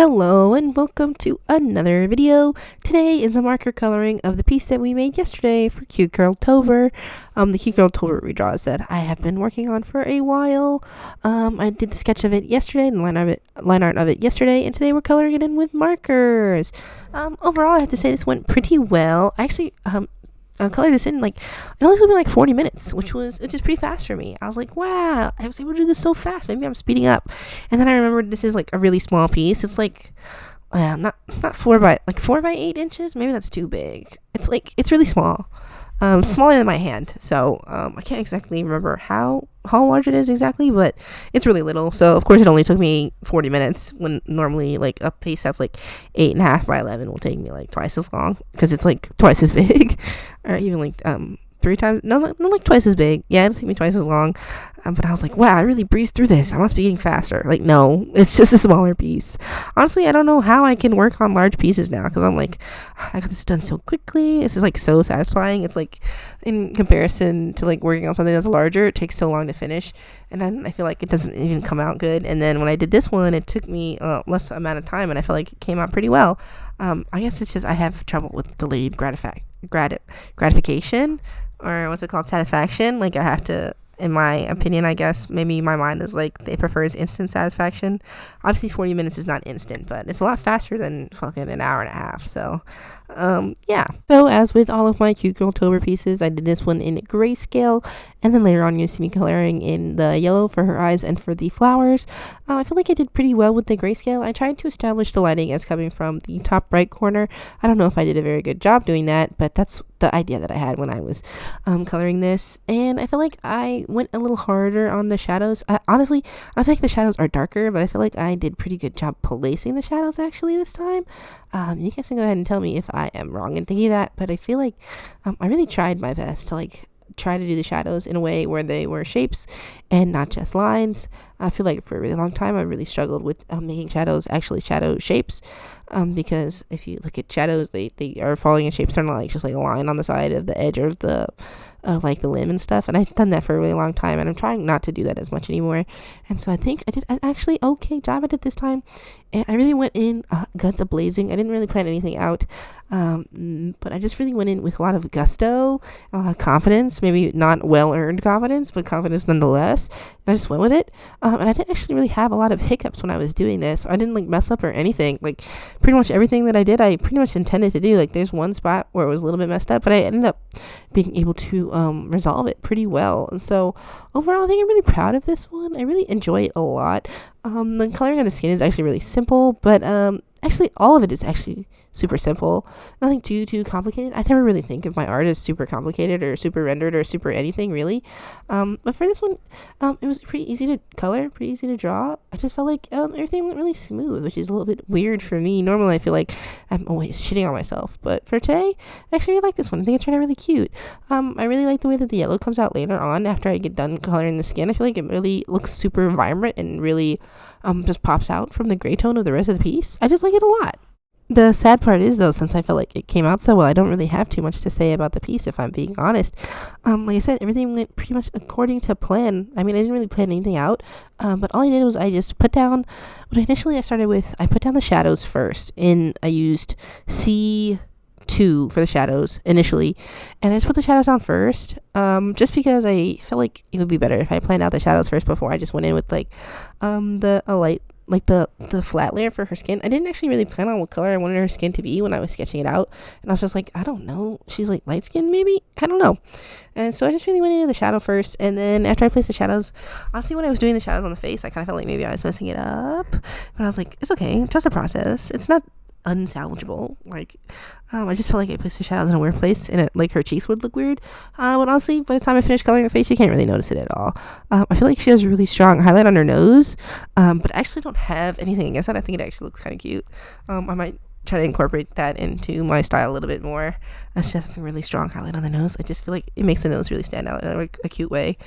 Hello and welcome to another video. Today is a marker coloring of the piece that we made yesterday for Cute Girl Tober. The Cute Girl Tober redraws that I have been working on for a while. I did the sketch of it yesterday and line art of it yesterday, and today we're coloring it in with markers. Overall, I have to say this went pretty well. I actually colored this in it only took me like 40 minutes, which is pretty fast for me. I was like, wow, I was able to do this so fast. Maybe I'm speeding up. And then I remembered this is like a really small piece. It's like not 4 by 8 inches. Maybe that's too big. It's really small. Smaller than my hand, so I can't exactly remember how large it is exactly, but it's really little. So of course it only took me 40 minutes when normally like a piece that's like 8.5 by 11 will take me like twice as long, because it's like twice as big, or even like 3 times, no, not like twice as big. Yeah, it'll take me twice as long. But I was like, wow, I really breezed through this. I must be getting faster. Like, no, it's just a smaller piece. Honestly, I don't know how I can work on large pieces now, because I'm like, I got this done so quickly. This is like so satisfying. It's like, in comparison to like working on something that's larger, it takes so long to finish, and then I feel like it doesn't even come out good. And then when I did this one, it took me less amount of time, and I feel like it came out pretty well. I guess it's just I have trouble with delayed gratification, or what's it called, satisfaction. Like, I have to, in my opinion, I guess maybe my mind is like, it prefers instant satisfaction. Obviously 40 minutes is not instant, but it's a lot faster than fucking an hour and a half. So yeah, so as with all of my Cute Girl Tober pieces, I did this one in grayscale, and then later on you'll see me coloring in the yellow for her eyes and for the flowers. I feel like I did pretty well with the grayscale. I tried to establish the lighting as coming from the top right corner. I don't know if I did a very good job doing that, but that's the idea that I had when I was coloring this. And I feel like I went a little harder on the shadows. Honestly, I feel like the shadows are darker, but I feel like I did pretty good job placing the shadows actually this time. You guys can go ahead and tell me if I am wrong in thinking that, but I feel like I really tried my best to try to do the shadows in a way where they were shapes and not just lines. I feel like for a really long time I really struggled with making shadows actually shadow shapes, because if you look at shadows, they are falling in shapes. They're not like just like a line on the side of the edge of the like the limb and stuff, and I've done that for a really long time, and I'm trying not to do that as much anymore. And so I think I did an actually okay job at it this time, and I really went in guns a-blazing. I didn't really plan anything out, but I just really went in with a lot of gusto, confidence, maybe not well-earned confidence, but confidence nonetheless, and I just went with it. And I didn't actually really have a lot of hiccups when I was doing this. I didn't like mess up or anything. Like, pretty much everything that I did, I pretty much intended to do. Like, there's one spot where it was a little bit messed up, but I ended up being able to resolve it pretty well. And so overall, I think I'm really proud of this one. I really enjoy it a lot. The coloring of the skin is actually really simple, but actually all of it is actually super simple. Nothing too complicated. I never really think of my art as super complicated or super rendered or super anything really. But for this one, it was pretty easy to color, pretty easy to draw. I just felt like everything went really smooth, which is a little bit weird for me. Normally I feel like I'm always shitting on myself, but for today, I actually really like this one. I think it turned out really cute. I really like the way that the yellow comes out later on after I get done coloring the skin. I feel like it really looks super vibrant and really just pops out from the gray tone of the rest of the piece. I just like it a lot. The sad part is, though, since I felt like it came out so well, I don't really have too much to say about the piece, if I'm being honest. Like I said, everything went pretty much according to plan. I mean, I didn't really plan anything out, but all I did was I just put down what I started with. I put down the shadows first, and I used C2 for the shadows initially, and I just put the shadows down first, just because I felt like it would be better if I planned out the shadows first before I just went in with the flat layer for her skin. I didn't actually really plan on what color I wanted her skin to be when I was sketching it out, and I was just like, I don't know, she's like light skin maybe, I don't know. And so I just really went into the shadow first, and then after I placed the shadows, honestly when I was doing the shadows on the face, I kind of felt like maybe I was messing it up, but I was like, it's okay, trust the process, it's not unsalvageable. I just felt like I placed the shadows in a weird place, and like her cheeks would look weird, but honestly by the time I finished coloring her face, you can't really notice it at all. I feel like she has a really strong highlight on her nose, but I actually don't have anything against that. I think it actually looks kind of cute. I might try to incorporate that into my style a little bit more. That's just a really strong highlight on the nose. I just feel like it makes the nose really stand out in like a cute way.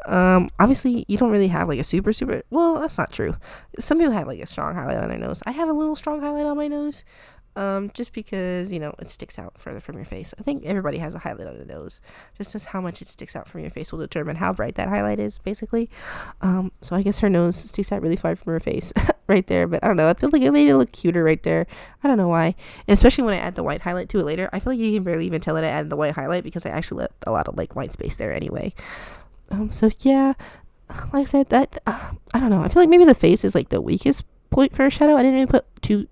Obviously you don't really have like a super, well, that's not true. Some people have like a strong highlight on their nose. I have a little strong highlight on my nose, just because, it sticks out further from your face. I think everybody has a highlight on the nose. Just how much it sticks out from your face will determine how bright that highlight is, basically. So I guess her nose sticks out really far from her face right there, but I don't know. I feel like it made it look cuter right there. I don't know why. And especially when I add the white highlight to it later, I feel like you can barely even tell that I added the white highlight because I actually left a lot of like white space there anyway. So yeah, like I said, that I don't know. I feel like maybe the face is like the weakest point for a shadow. I didn't even put too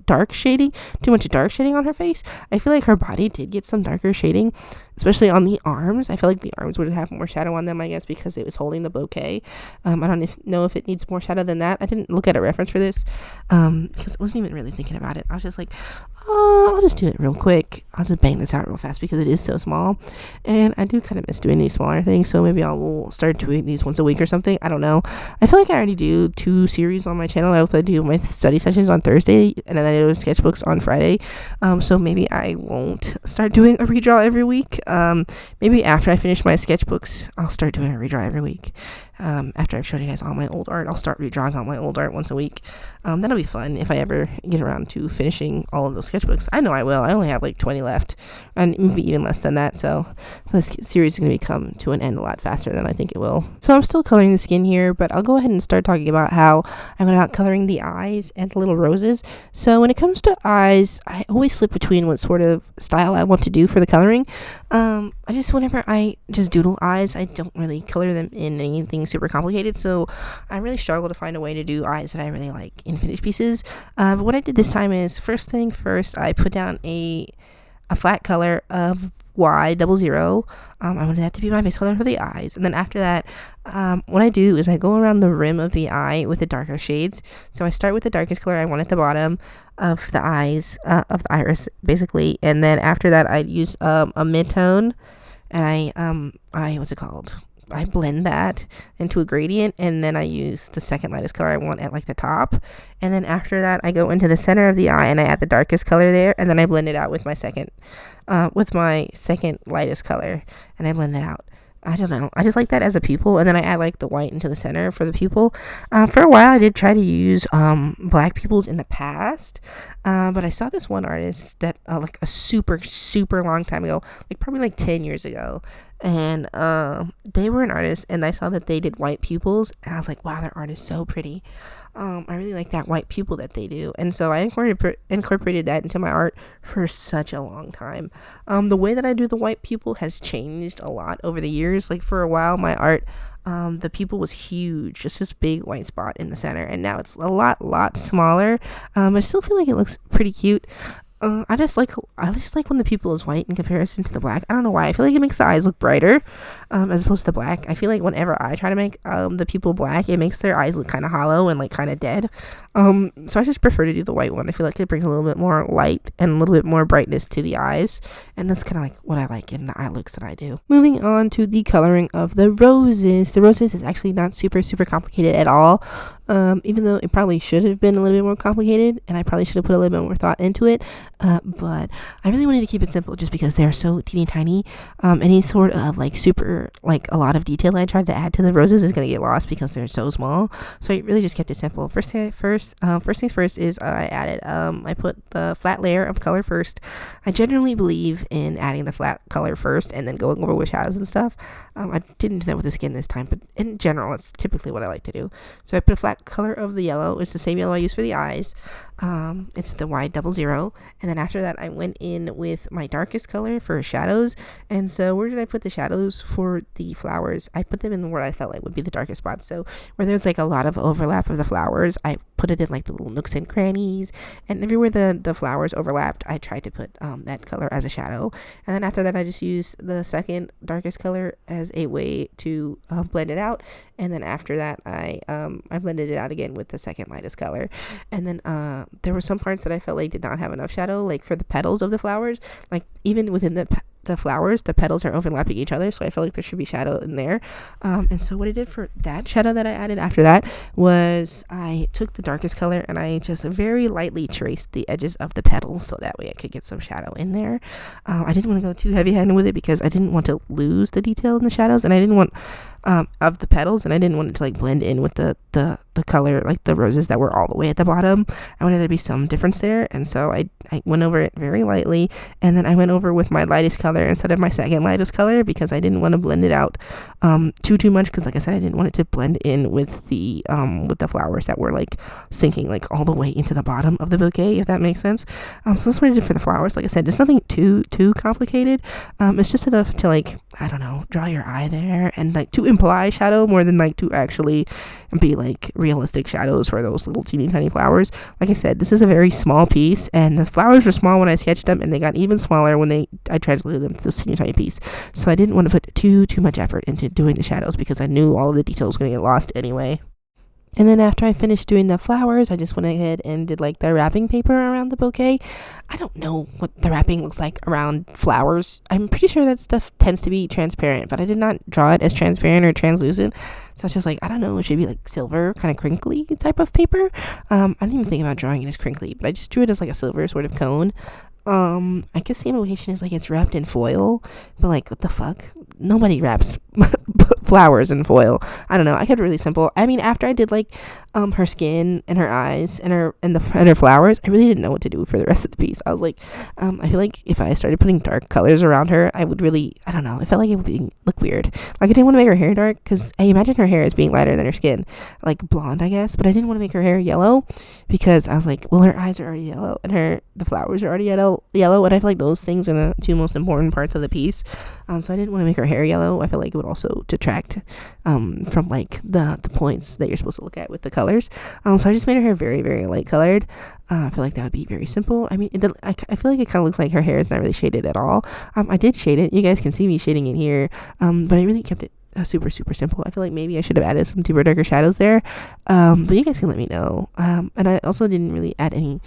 much dark shading on her face. I feel like her body did get some darker shading, especially on the arms. I feel like the arms would have more shadow on them, I guess, because it was holding the bouquet. I don't know if it needs more shadow than that. I didn't look at a reference for this because I wasn't even really thinking about it. I was just like, oh, I'll just do it real quick. I'll just bang this out real fast because it is so small, and I do kind of miss doing these smaller things. So maybe I'll start doing these once a week or something. I don't know. I feel like I already do 2 series on my channel. I do my study sessions on Thursday, and then I do sketchbooks on Friday. So maybe I won't start doing a redraw every week. Maybe after I finish my sketchbooks, I'll start doing a redraw every week. After I've shown you guys all my old art, I'll start redrawing all my old art once a week. That'll be fun if I ever get around to finishing all of those sketchbooks. I know I will. I only have like 20 left, and maybe even less than that. So this series is going to come to an end a lot faster than I think it will. So I'm still coloring the skin here, but I'll go ahead and start talking about how I'm going about coloring the eyes and the little roses. So when it comes to eyes, I always flip between what sort of style I want to do for the coloring. Whenever I just doodle eyes, I don't really color them in anything super complicated, so I really struggle to find a way to do eyes that I really like in finished pieces. But what I did this time is, first thing first, I put down a flat color of Y00. I wanted that to be my base color for the eyes, and then after that, what I do is I go around the rim of the eye with the darker shades. So I start with the darkest color I want at the bottom of the eyes, of the iris, basically, and then after that, I use a mid-tone, and I blend that into a gradient, and then I use the second lightest color I want at like the top, and then after that I go into the center of the eye and I add the darkest color there, and then I blend it out with my second lightest color, and I blend it out. I don't know. I just like that as a pupil, and then I add like the white into the center for the pupil. For a while, I did try to use black pupils in the past, but I saw this one artist that like a super long time ago, like probably like 10 years ago, and they were an artist, and I saw that they did white pupils, and I was like, wow, their art is so pretty. I really like that white pupil that they do, and so I incorporated that into my art for such a long time. The way that I do the white pupil has changed a lot over the years. Like for a while, my art, the pupil was huge, just this big white spot in the center, and now it's a lot smaller. I still feel like it looks pretty cute. I just like when the pupil is white in comparison to the black. I don't know why. I feel like it makes the eyes look brighter, as opposed to the black. I feel like whenever I try to make the pupil black, it makes their eyes look kind of hollow and like kind of dead. So I just prefer to do the white one. I feel like it brings a little bit more light and a little bit more brightness to the eyes, and that's kind of like what I like in the eye looks that I do. Moving on to the coloring of the roses. The roses is actually not super complicated at all. Even though it probably should have been a little bit more complicated, and I probably should have put a little bit more thought into it. But I really wanted to keep it simple just because they're so teeny tiny. Any sort of like super, like a lot of detail I tried to add to the roses is going to get lost because they're so small. So I really just kept it simple. First things first is I put the flat layer of color first. I generally believe in adding the flat color first and then going over with shadows and stuff. I didn't do that with the skin this time, but in general, it's typically what I like to do. So I put a flat color of the yellow. It's the same yellow I use for the eyes. It's the Y00, and then after that I went in with my darkest color for shadows. And so where did I put the shadows for the flowers? I put them in where I felt like would be the darkest spots. So where there's like a lot of overlap of the flowers, I put it in like the little nooks and crannies, and everywhere the flowers overlapped, I tried to put that color as a shadow. And then after that, I just used the second darkest color as a way to blend it out. And then after that, I blended it out again with the second lightest color. And then there were some parts that I felt like did not have enough shadow, like for the petals of the flowers. Like even within the flowers, the petals are overlapping each other, so I felt like there should be shadow in there. And so what I did for that shadow that I added after that was I took the darkest color and I just very lightly traced the edges of the petals so that way I could get some shadow in there. I didn't want to go too heavy-handed with it because I didn't want to lose the detail in the shadows, and I didn't want of the petals, and I didn't want it to like blend in with the color, like the roses that were all the way at the bottom. I wanted there to be some difference there, and so I I went over it very lightly, and then I went over with my lightest color instead of my second lightest color because I didn't want to blend it out too much, because like I said, I didn't want it to blend in with the flowers that were like sinking like all the way into the bottom of the bouquet, if that makes sense. So that's what I did for the flowers. Like I said, just nothing too complicated. It's just enough to, like, I don't know, draw your eye there and like to imply shadow more than like to actually be like realistic shadows for those little teeny tiny flowers. Like I said, this is a very small piece, and the flowers were small when I sketched them, and they got even smaller when I translated them to this teeny tiny piece. So I didn't want to put too much effort into doing the shadows because I knew all of the details was going to get lost anyway. And then after I finished doing the flowers, I just went ahead and did like the wrapping paper around the bouquet. I don't know what the wrapping looks like around flowers. I'm pretty sure that stuff tends to be transparent, but I did not draw it as transparent or translucent. So it's just like, I don't know, it should be like silver, kind of crinkly type of paper. I didn't even think about drawing it as crinkly, but I just drew it as like a silver sort of cone. I guess the implication is like it's wrapped in foil, but like, what the fuck? Nobody wraps flowers in foil. I don't know. I kept it really simple. I mean, after I did like her skin and her eyes and her flowers, I really didn't know what to do for the rest of the piece. I was like, I feel like if I started putting dark colors around her, I would really, I don't know, it felt like it would look weird. Like, I didn't want to make her hair dark because I imagined her hair as being lighter than her skin, like blonde, I guess, but I didn't want to make her hair yellow because I was like, well, her eyes are already yellow and the flowers are already yellow, and I feel like those things are the two most important parts of the piece. So I didn't want to make her hair yellow. I feel like it would also detract from like the points that you're supposed to look at with the colors. So I just made her hair very, very light colored. I feel like that would be very simple. I mean, I feel like it kind of looks like her hair is not really shaded at all. I did shade it. You guys can see me shading it here, but I really kept it super simple. I feel like maybe I should have added some deeper, darker shadows there, but you guys can let me know. And I also didn't really add any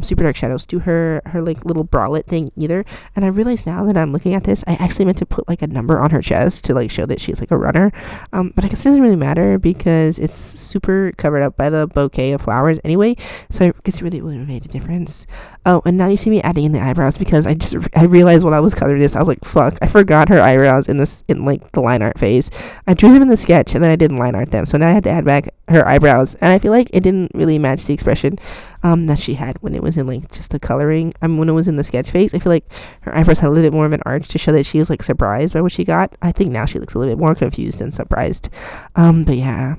super dark shadows to her like little bralette thing either. And I realize now that I'm looking at this, I actually meant to put like a number on her chest to like show that she's like a runner, but I guess it doesn't really matter because it's super covered up by the bouquet of flowers anyway, so I guess it really wouldn't have made a difference. Oh, and now you see me adding in the eyebrows because I realized when I was coloring this, I was like, fuck, I forgot her eyebrows in like the line art phase. I drew them in the sketch and then I didn't line art them, so now I had to add back her eyebrows, and I feel like it didn't really match the expression that she had when it was in like just the coloring. When it was in the sketch phase, I feel like her eyebrows had a little bit more of an arch to show that she was like surprised by what she got. I think now she looks a little bit more confused than surprised. But yeah.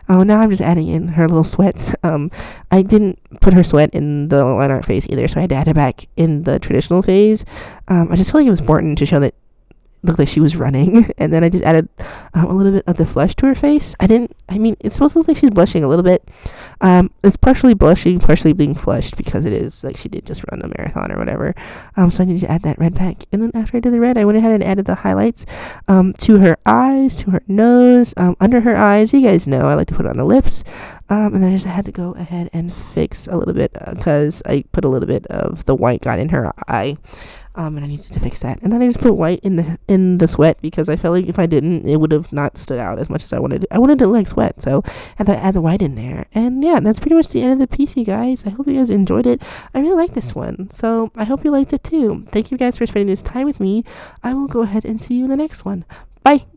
Oh, now I'm just adding in her little sweats. I didn't put her sweat in the line art phase either, so I had to add it back in the traditional phase. I just feel like it was important to show that looked like she was running, and then I just added a little bit of the flush to her face. It's supposed to look like she's blushing a little bit. It's partially blushing, partially being flushed because it is like she did just run a marathon or whatever. So I need to add that red back, and then after I did the red, I went ahead and added the highlights to her eyes, to her nose, under her eyes. You guys know I like to put it on the lips, and then I just had to go ahead and fix a little bit because I put a little bit of the white got in her eye. And I needed to fix that. And then I just put white in the sweat because I felt like if I didn't, it would have not stood out as much as I wanted. I wanted to look like sweat, so I had to add the white in there. And yeah, that's pretty much the end of the piece, you guys. I hope you guys enjoyed it. I really like this one, so I hope you liked it too. Thank you guys for spending this time with me. I will go ahead and see you in the next one. Bye.